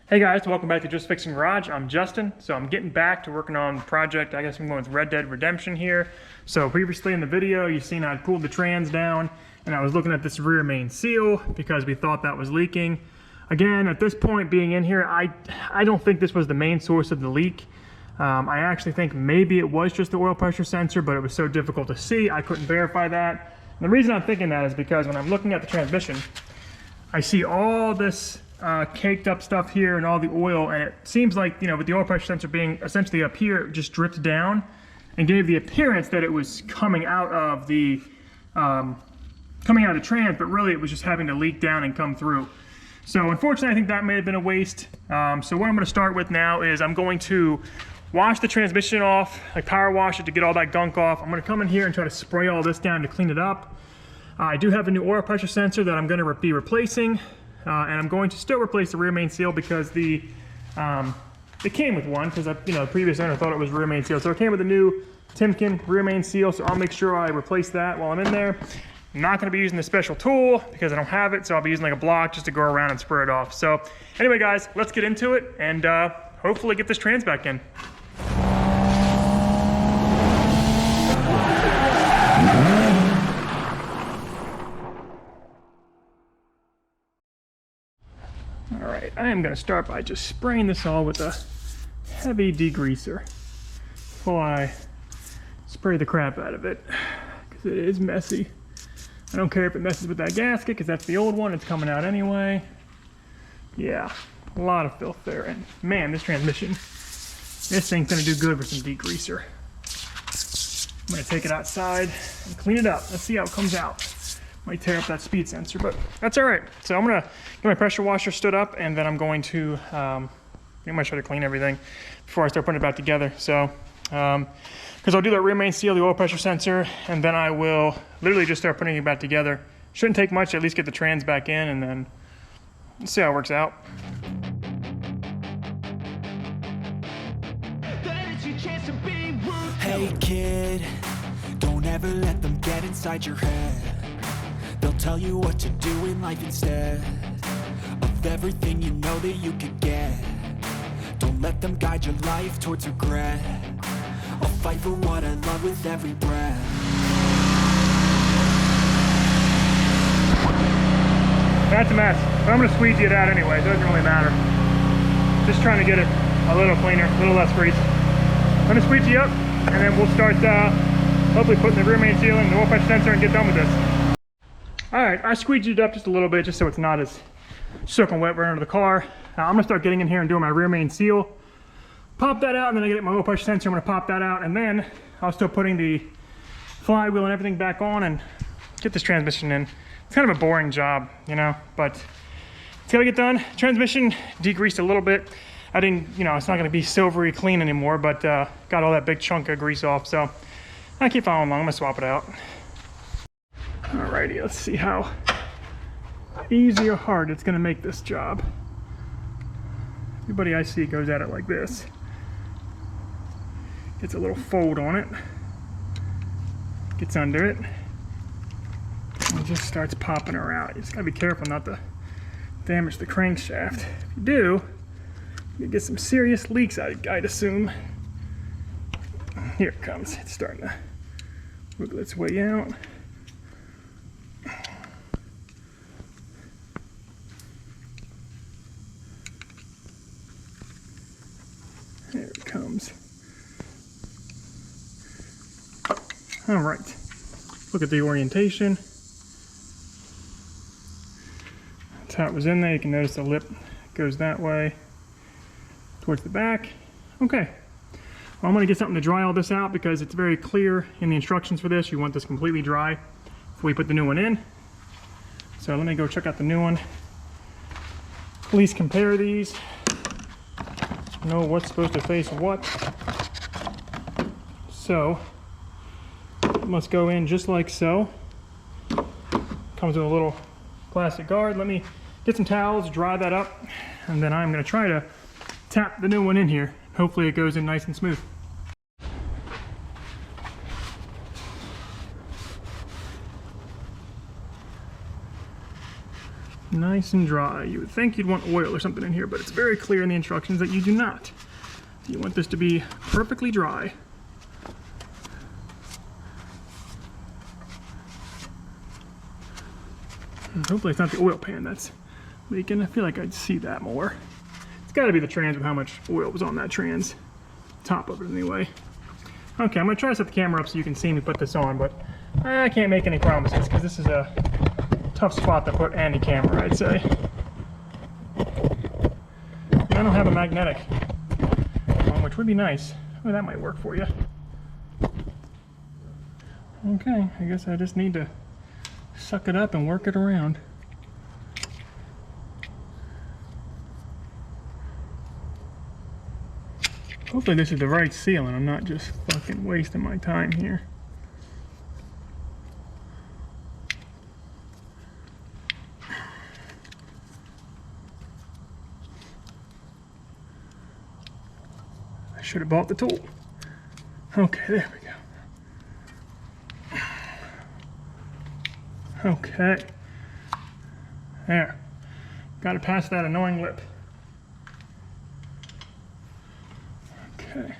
Hey guys, welcome back to Just Fixing Garage. I'm Justin. So I'm getting back to working on the project. I guess I'm going with Red Dead Redemption here. So previously in the video, you've seen I pulled the trans down and I was looking at this rear main seal because we thought that was leaking. Again, at this point being in here, I don't think this was the main source of the leak. I actually think maybe it was just the oil pressure sensor, but it was so difficult to see, I couldn't verify that. And the reason I'm thinking that is because when I'm looking at the transmission, I see all this caked up stuff here and all the oil, and it seems like, you know, with the oil pressure sensor being essentially up here, it just dripped down and gave the appearance that it was coming out of the trans, but really it was just having to leak down and come through. So unfortunately, I think that may have been a waste. So what I'm going to start with now is I'm going to wash the transmission off, like power wash it to get all that gunk off. I'm going to come in here and try to spray all this down to clean it up. I do have a new oil pressure sensor that I'm going to be replacing. And I'm going to still replace the rear main seal because it came with one, because the previous owner thought it was rear main seal. So it came with a new Timken rear main seal, so I'll make sure I replace that while I'm in there. I'm not going to be using the special tool because I don't have it, so I'll be using like a block just to go around and spray it off. So anyway guys, let's get into it and hopefully get this trans back in. Alright, I am going to start by just spraying this all with a heavy degreaser while I spray the crap out of it, because it is messy. I don't care if it messes with that gasket, because that's the old one, it's coming out anyway. Yeah, a lot of filth there, and man, this transmission, this thing's going to do good with some degreaser. I'm going to take it outside and clean it up. Let's see how it comes out. Might tear up that speed sensor, but that's all right. So I'm gonna get my pressure washer stood up, and then I'm going to I'm gonna try to clean everything before I start putting it back together. So because I'll do that rear main seal, the oil pressure sensor, and then I will literally just start putting it back together. Shouldn't take much, at least get the trans back in, and then let's see how it works out. Hey kid, don't ever let them get inside your head. They'll tell you what to do in life instead of everything you know that you could get. Don't let them guide your life towards regret. I'll fight for what I love with every breath. That's a mess, but I'm going to squeegee it out anyway. It doesn't really matter. Just trying to get it a little cleaner, a little less grease. I'm going to squeegee up, and then we'll start hopefully putting the rear main seal in the oil pressure sensor and get done with this. Alright, I squeegeed it up just a little bit just so it's not as soaking wet right under the car. Now I'm going to start getting in here and doing my rear main seal. Pop that out, and then I get my oil pressure sensor. I'm going to pop that out, and then I'll start putting the flywheel and everything back on and get this transmission in. It's kind of a boring job, you know, but it's got to get done. Transmission degreased a little bit. I didn't, you know, it's not going to be silvery clean anymore, but got all that big chunk of grease off. So I keep following along. I'm going to swap it out. Alrighty, let's see how easy or hard it's going to make this job. Everybody I see goes at it like this. Gets a little fold on it. Gets under it. And just starts popping her out. You just got to be careful not to damage the crankshaft. If you do, you get some serious leaks, I'd assume. Here it comes. It's starting to wiggle its way out. There it comes. All right, look at the orientation. That's how it was in there. You can notice the lip goes that way towards the back. Okay, well, I'm gonna get something to dry all this out because it's very clear in the instructions for this. You want this completely dry before you put the new one in. So let me go check out the new one. Please compare these. Know what's supposed to face what. So it must go in just like so. Comes with a little plastic guard. Let me get some towels, dry that up, and then I'm going to try to tap the new one in here. Hopefully it goes in nice and smooth. nice and dry. You would think you'd want oil or something in here, but it's very clear in the instructions that you do not. You want this to be perfectly dry. And hopefully it's not the oil pan that's leaking. I feel like I'd see that more. It's got to be the trans with how much oil was on that trans. Top of it anyway. Okay, I'm going to try to set the camera up so you can see me put this on, but I can't make any promises because this is a tough spot to put any camera, I'd say. And I don't have a magnetic one, which would be nice. Oh, that might work for you. Okay, I guess I just need to suck it up and work it around. Hopefully this is the right seal and I'm not just fucking wasting my time here. I should have bought the tool. Okay, there we go. Okay. There. Got to pass that annoying lip. Okay.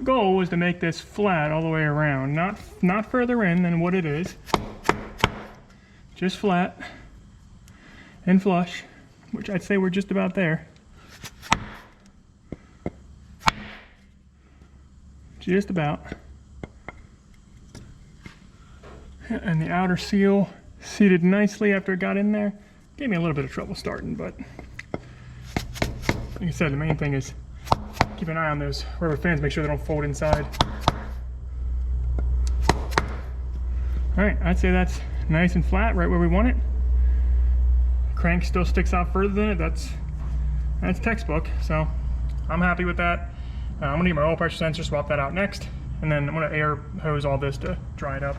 Goal was to make this flat all the way around, not further in than what it is, just flat and flush, which I'd say we're just about there. Just about. And the outer seal seated nicely after it got in there. Gave me a little bit of trouble starting, but like I said, the main thing is keep an eye on those rubber fans, make sure they don't fold inside. Alright, I'd say that's nice and flat, right where we want it. Crank still sticks out further than it, that's textbook, so I'm happy with that. I'm gonna get my oil pressure sensor, swap that out next, and then I'm gonna air hose all this to dry it up.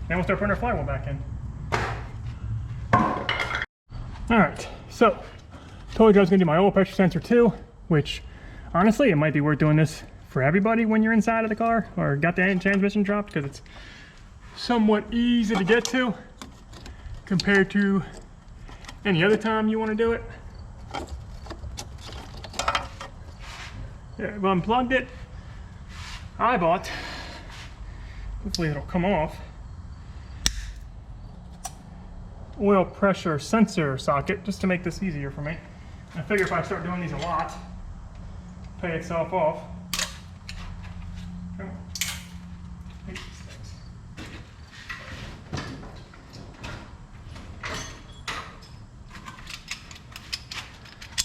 Then we'll start putting our flywheel back in. Alright, so told you I was gonna do my oil pressure sensor too, which honestly, it might be worth doing this for everybody when you're inside of the car or got the transmission dropped, because it's somewhat easy to get to compared to any other time you want to do it. Yeah, I've unplugged it. I bought, hopefully it'll come off, oil pressure sensor socket just to make this easier for me. I figure if I start doing these a lot, pay itself off. Come on. Take these things.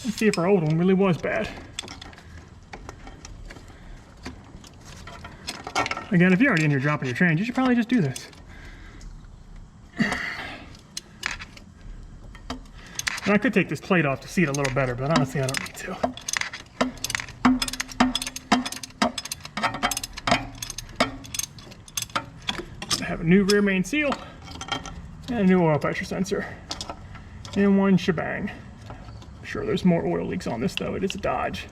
Let's see if our old one really was bad. Again, if you're already in here dropping your trains, you should probably just do this. And I could take this plate off to see it a little better, but honestly, I don't need to. I have a new rear main seal and a new oil pressure sensor in one shebang. I'm sure there's more oil leaks on this though. It is a Dodge,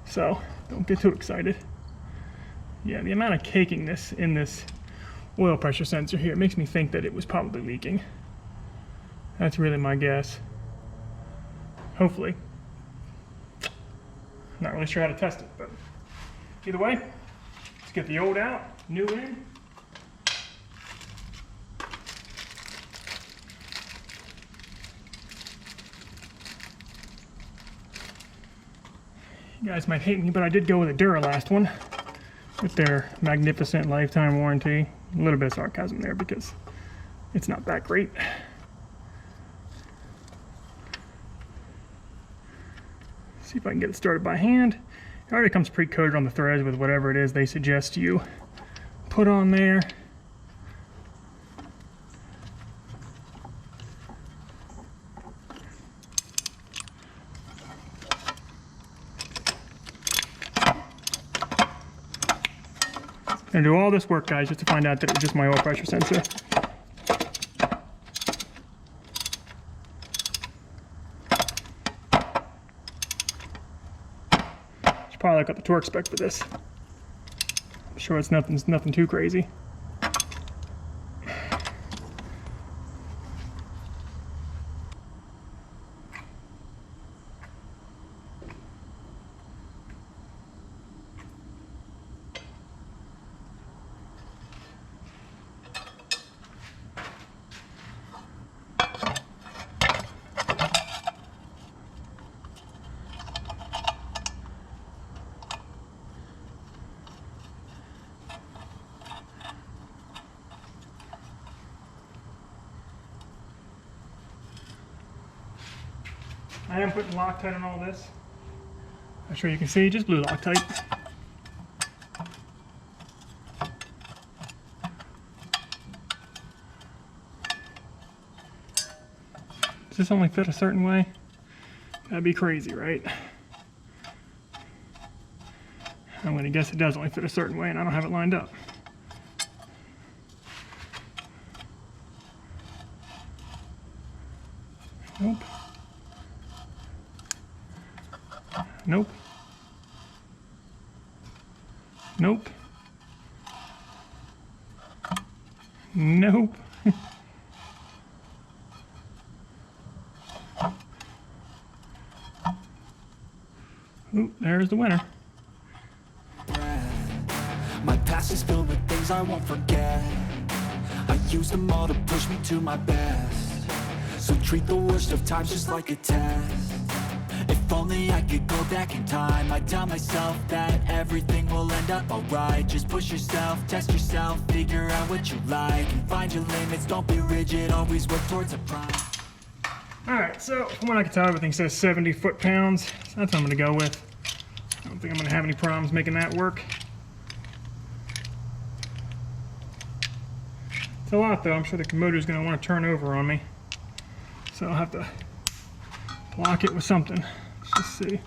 so don't get too excited. Yeah, the amount of caking this in this oil pressure sensor here makes me think that it was probably leaking. That's really my guess. Hopefully. Not really sure how to test it, but either way, let's get the old out, new in. You guys might hate me, but I did go with a Duralast one. with their magnificent lifetime warranty. A little bit of sarcasm there because it's not that great. See if I can get it started by hand. It already comes pre-coated on the threads with whatever it is they suggest you put on there. I'm gonna do all this work, guys, just to find out that it was just my oil pressure sensor. Should probably look up the torque spec for this. I'm sure it's nothing too crazy. I am putting Loctite on all this. I'm sure you can see, just blue Loctite. Does this only fit a certain way? That'd be crazy, right? I'm gonna guess it does only fit a certain way and I don't have it lined up. Nope. Nope. Nope. Nope. Ooh, there's the winner. My past is filled with things I won't forget. I use them all to push me to my best. So treat the worst of times just like a test. If only I could go back in time, I'd tell myself that everything will end up alright. Just push yourself, test yourself, figure out what you like, and find your limits, don't be rigid, always work towards a prime. Alright, so from what I can tell, everything says 70 foot-pounds. So that's what I'm going to go with. I don't think I'm going to have any problems making that work. It's a lot, though. I'm sure the motor's going to want to turn over on me. So I'll have to block it with something. Let's just see.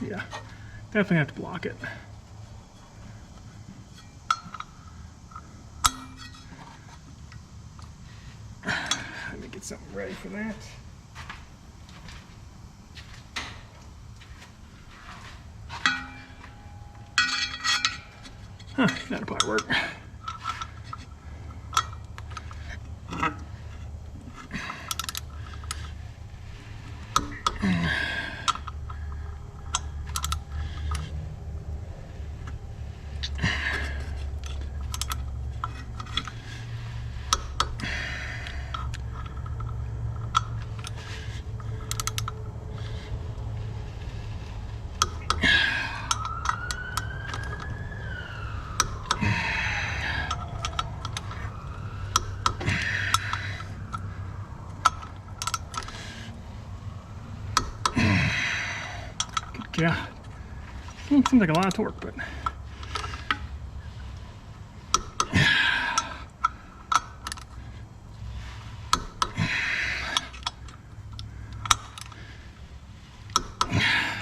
Yeah, definitely have to block it. Let me get something ready for that. Huh, that'll probably work. Yeah, seems like a lot of torque, but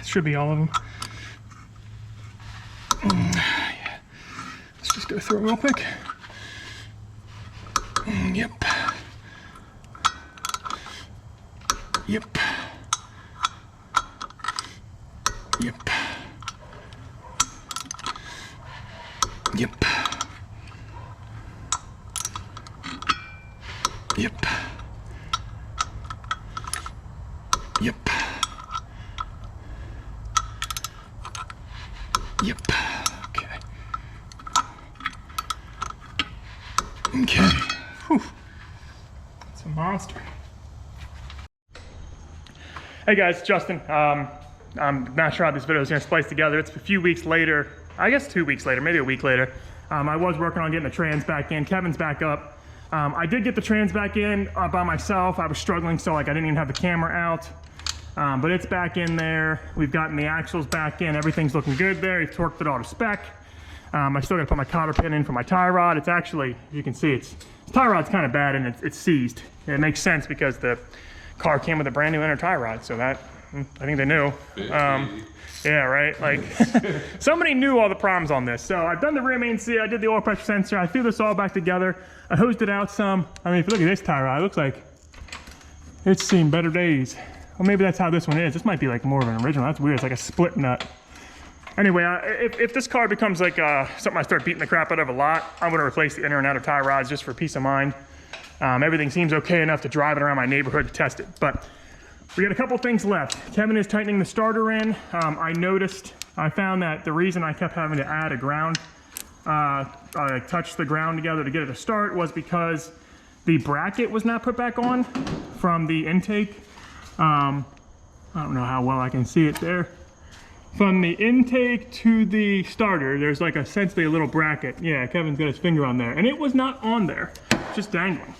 should be all of them. Yeah. Let's just go through it real quick. Yep. Yep. Yep. Yep. Yep. Yep. Yep. Okay. Okay. Whew. It's a monster. Hey guys, Justin. I'm not sure how this video is gonna splice together. It's a few weeks later, I guess 2 weeks later, maybe a week later. I was working on getting the trans back in. Kevin's back up. I did get the trans back in by myself. I was struggling, so like I didn't even have the camera out. But it's back in there. We've gotten the axles back in. Everything's looking good there. He's torqued it all to spec. I still gotta put my cotter pin in for my tie rod. It's actually, you can see, the tie rod's kind of bad and it's seized. It makes sense because the car came with a brand new inner tie rod, so that, I think they knew. Yeah, right? Like, somebody knew all the problems on this. So I've done the rear main seal, I did the oil pressure sensor, I threw this all back together. I hosed it out some. I mean, if you look at this tie rod, it looks like it's seen better days. Well, maybe that's how this one is. This might be like more of an original. That's weird, it's like a split nut. Anyway, if this car becomes like something I start beating the crap out of a lot, I'm gonna replace the inner and outer tie rods just for peace of mind. Everything seems okay enough to drive it around my neighborhood to test it. But we got a couple things left. Kevin is tightening the starter in. I found that the reason I kept having to add a ground, touch the ground together to get it to start was because the bracket was not put back on from the intake. I don't know how well I can see it there. From the intake to the starter, there's like essentially a little bracket. Yeah, Kevin's got his finger on there. And it was not on there, just dangling.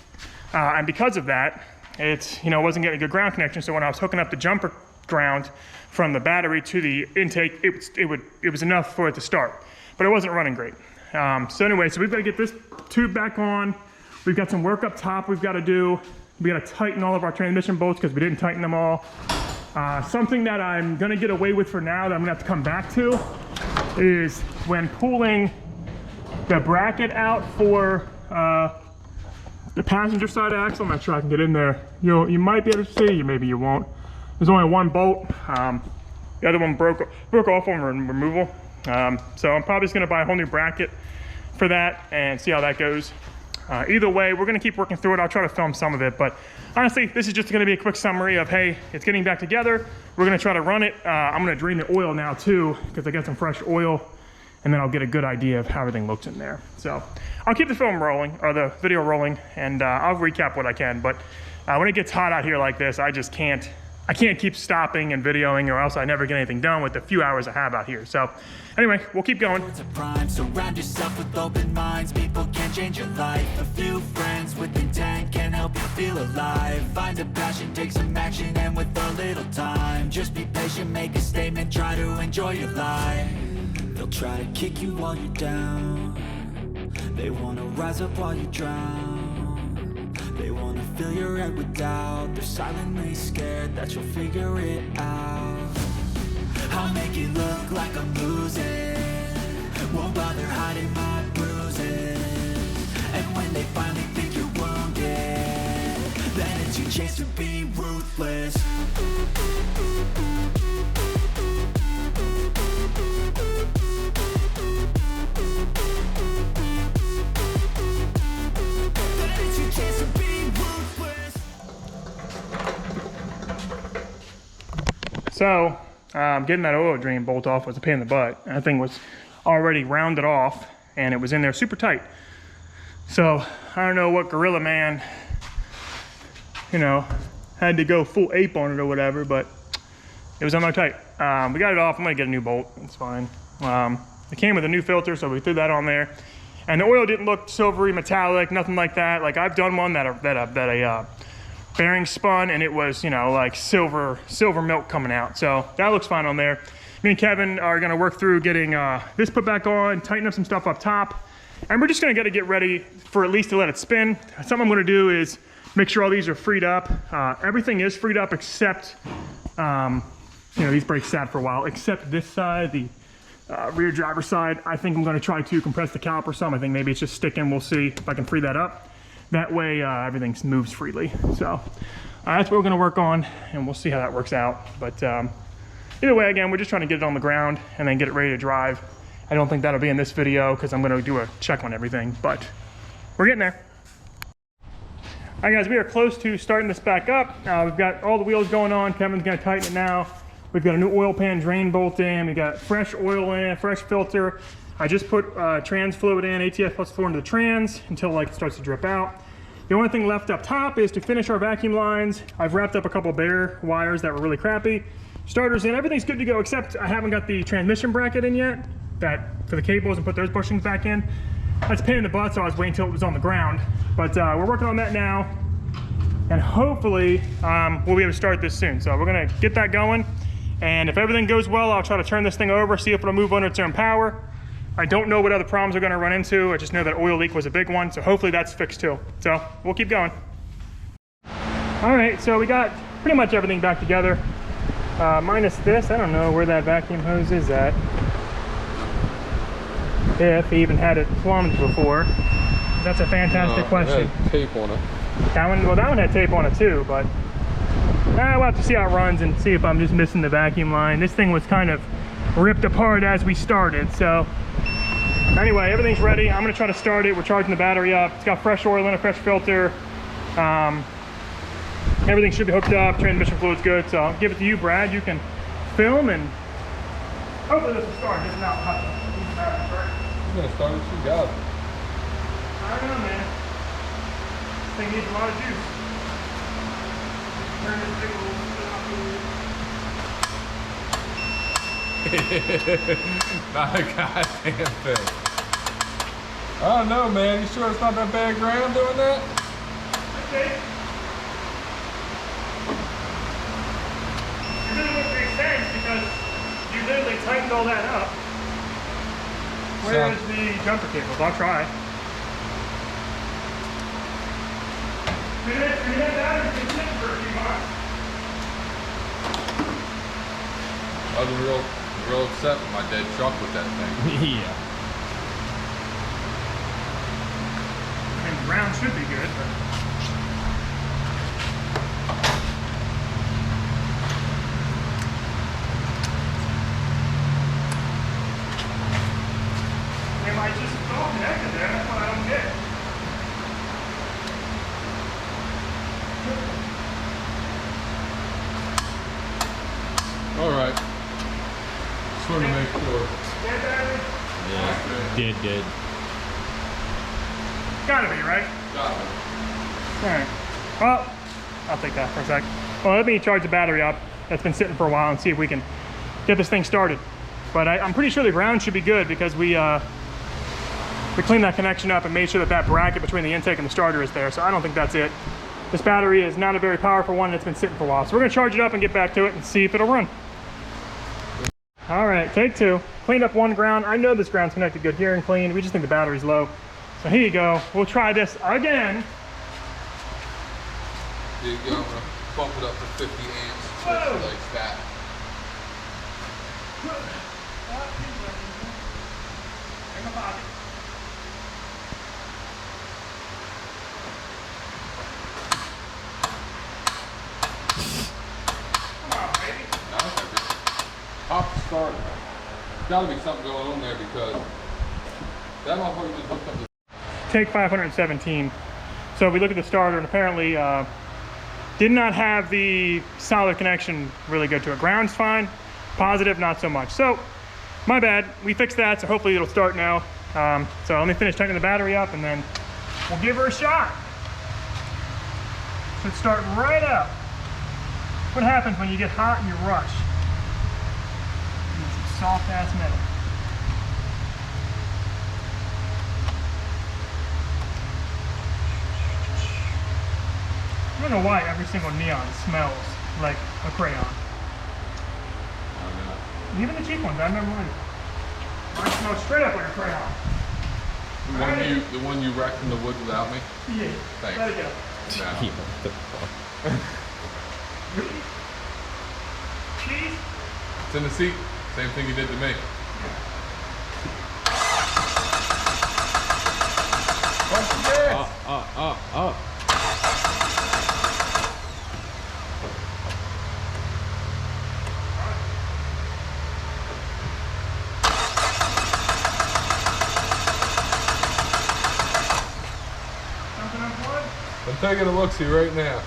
And because of that, it wasn't getting a good ground connection. So when I was hooking up the jumper ground from the battery to the intake, it was enough for it to start, but it wasn't running great. So anyway, so we've got to get this tube back on. We've got some work up top we've got to do. We got to tighten all of our transmission bolts because we didn't tighten them all. Something that I'm gonna get away with for now that I'm gonna have to come back to is when pulling the bracket out for the passenger side axle. I'm not sure I can get in there. You might be able to see, maybe you won't. There's only one bolt. The other one broke off on removal. So I'm probably just gonna buy a whole new bracket for that and see how that goes. Either way, we're gonna keep working through it. I'll try to film some of it, but honestly, this is just gonna be a quick summary of, hey, it's getting back together. We're gonna try to run it. I'm gonna drain the oil now too, because I got some fresh oil, and then I'll get a good idea of how everything looks in there. So I'll keep the film rolling, or the video rolling, and I'll recap what I can. But when it gets hot out here like this, I can't keep stopping and videoing, or else I never get anything done with the few hours I have out here. So anyway, we'll keep going. Surround yourself with open minds. People can change your life. A few friends with intent can help you feel alive. Find a passion, take some action, and with a little time, just be patient, make a statement, try to enjoy your life. They'll try to kick you while you're down. They wanna rise up while you drown. They wanna fill your head with doubt. They're silently scared that you'll figure it out. I'll make it look like I'm losing. Won't bother hiding my bruises. And when they finally think you're wounded, then it's your chance to be ruthless. So, getting that oil drain bolt off was a pain in the butt. That thing was already rounded off, and it was in there super tight. So, I don't know what gorilla man, had to go full ape on it or whatever, but it was on there tight. We got it off. I'm gonna get a new bolt. It's fine. It came with a new filter, so we threw that on there. And the oil didn't look silvery, metallic, nothing like that. Like, I've done one that a bearing spun, and it was, like silver milk coming out. So that looks fine on there. Me and Kevin are gonna work through getting this put back on, tighten up some stuff up top, and we're just gonna get ready for at least to let it spin. Something I'm gonna do is make sure all these are freed up. Everything is freed up except, these brakes sat for a while, except this side, the rear driver side. I think I'm gonna try to compress the caliper some. I think maybe it's just sticking. We'll see if I can free that up. That way everything moves freely. So that's what we're gonna work on, and we'll see how that works out. But either way, again, we're just trying to get it on the ground and then get it ready to drive. I don't think that'll be in this video because I'm gonna do a check on everything, but we're getting there. All right, guys, we are close to starting this back up. We've got all the wheels going on. Kevin's gonna tighten it now. We've got a new oil pan drain bolt in. We got fresh oil in, fresh filter. I just put trans fluid in, ATF plus 4 into the trans until it starts to drip out. The only thing left up top is to finish our vacuum lines. I've wrapped up a couple bare wires that were really crappy. Starter's in, everything's good to go, except I haven't got the transmission bracket in yet, that for the cables, and put those bushings back in. That's a pain in the butt, so I was waiting until it was on the ground. But we're working on that now, and hopefully we'll be able to start this soon. So we're gonna get that going, and if everything goes well, I'll try to turn this thing over, see if it'll move under its own power. I don't know what other problems we're gonna run into. I just know that oil leak was a big one, so hopefully that's fixed too. So we'll keep going. All right, so we got pretty much everything back together. Minus this, I don't know where that vacuum hose is at. If he even had it plumbed before. That's a fantastic question. It had tape on it. That one had tape on it too, but we'll have to see how it runs and see if I'm just missing the vacuum line. This thing was kind of ripped apart as we started, so anyway, everything's ready. I'm gonna try to start it. We're charging the battery up. It's got fresh oil in it, fresh filter. Everything should be hooked up. Transmission fluid's good, so I'll give it to you, Brad. You can film, and hopefully this will start. This is not hot. You're gonna start it, you got it. I don't know, man. This thing needs a lot of juice. Turn this big old Not a goddamn thing. I don't know, man. You sure it's not that bad ground doing that? Okay. It really wouldn't make sense because you literally tightened all that up. Where is the jumper cables? I'll try. We had that in the for a few months. I was real upset with my dead truck with that thing. Yeah. And the ground should be good, but am I just all connected there? That's what I don't get. All right. Just wanted to make sure. Dead battery? Yeah. Did. Gotta be, right? Got it. Alright. Well, I'll take that for a sec. Well, let me charge the battery up. That's been sitting for a while and see if we can get this thing started. But I'm pretty sure the ground should be good because we cleaned that connection up and made sure that that bracket between the intake and the starter is there. So I don't think that's it. This battery is not a very powerful one and it's been sitting for a while. So we're gonna charge it up and get back to it and see if it'll run. All right, take two. Cleaned up one ground. I know this ground's connected good here and clean. We just think the battery's low. So here you go. We'll try this again. There you go. I'm gonna bump it up to 50 amps. Whoa. Like that. In my pocket. Come on, baby. Pop the starter. There's gotta be something going on there because that motherfucker just hooked up the Take 517. So we look at the starter and apparently did not have the solid connection really good to it. Ground's fine, positive not so much. So my bad, we fixed that, so hopefully it'll start now. So let me finish tightening the battery up and then we'll give her a shot. Should start right up. What happens when you get hot and you rush? You need some soft ass metal. I don't know why every single neon smells like a crayon. Even the cheap ones, I remember when mine smelled straight up like a crayon. The one you wrecked in the woods without me? Yeah. Thanks. Let it go. Nah. Yeah, what the fuck? Cheese? It's in the seat. Same thing you did to me. Punch the gas! Up. Something unplugged? I'm taking a look-see right now.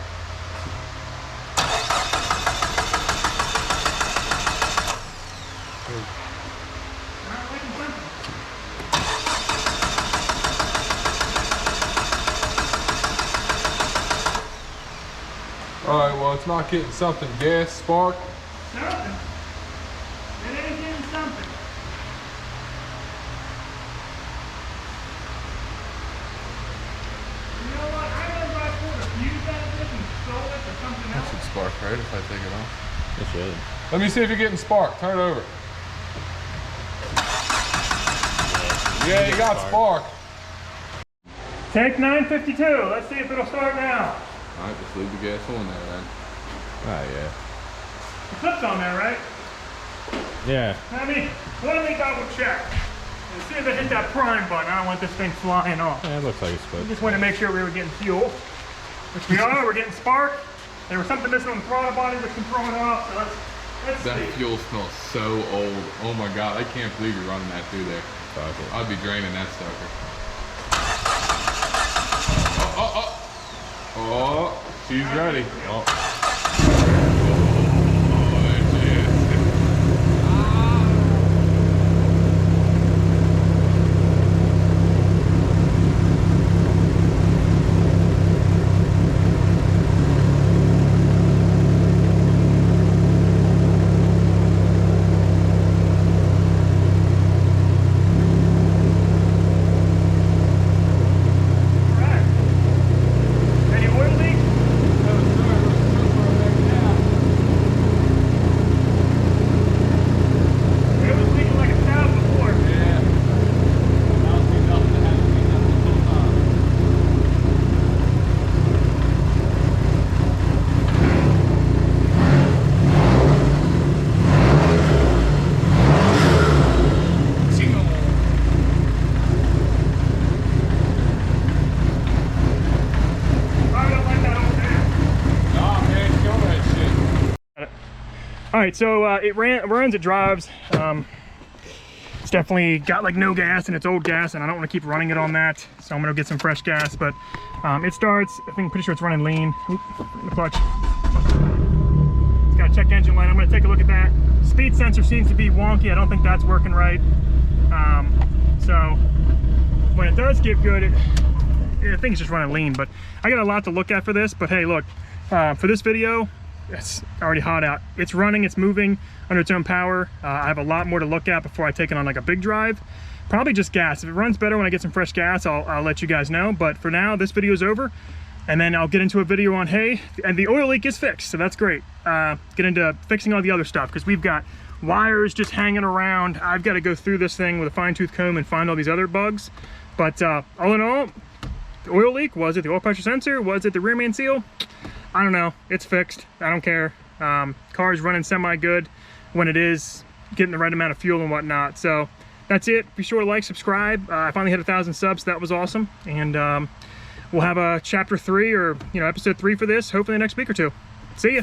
Not liking something. Alright, well it's not getting something gas spark. Something. It is getting something. You know what? I remember I pulled a fuse out of this and stole it for something That else. should spark, right, if I take it off. It should. Let me see if you're getting spark. Turn it over. Yeah, you got spark. Take 952. Let's see if it'll start now. All right, just leave the gas on there then. Oh, yeah. The clip's on there, right? Yeah. Let me double check. As soon as I hit that prime button, I don't want this thing flying off. Yeah, it looks like it's I supposed just wanted to make sure we were getting fuel, which we are. We're getting spark. There was something missing on the throttle body which can throw it off. So let's That see. fuel smells so old. Oh my God, I can't believe you're running that through there. Fuck it. I'd be draining that sucker. Oh, she's ready. Oh, there she is. Alright. Any oil leak? It was leaking like a sound before. I don't like that old man. Nah, man, kill that shit. All right, so it runs, it drives. It's definitely got like no gas and it's old gas, and I don't want to keep running it on that, so I'm gonna get some fresh gas. But it starts. I think pretty sure it's running lean. Oop, the clutch. It's got a check engine light. I'm gonna take a look at that. Speed sensor seems to be wonky. I don't think that's working right. So when it does give good, I think it's just running lean. But I got a lot to look at for this. But hey, look, for this video, it's already hot out. It's running, it's moving under its own power. I have a lot more to look at before I take it on like a big drive. Probably just gas. If it runs better when I get some fresh gas, I'll let you guys know. But for now, this video is over. And then I'll get into a video on, hey, and the oil leak is fixed, so that's great. Get into fixing all the other stuff, because we've got wires just hanging around. I've got to go through this thing with a fine-tooth comb and find all these other bugs. But all in all, the oil leak, was it the oil pressure sensor? Was it the rear main seal? I don't know. It's fixed. I don't care. Car's running semi-good when it is getting the right amount of fuel and whatnot. So that's it. Be sure to like, subscribe. I finally hit 1,000 subs. So that was awesome. And we'll have a chapter 3 or episode 3 for this hopefully the next week or two. See ya.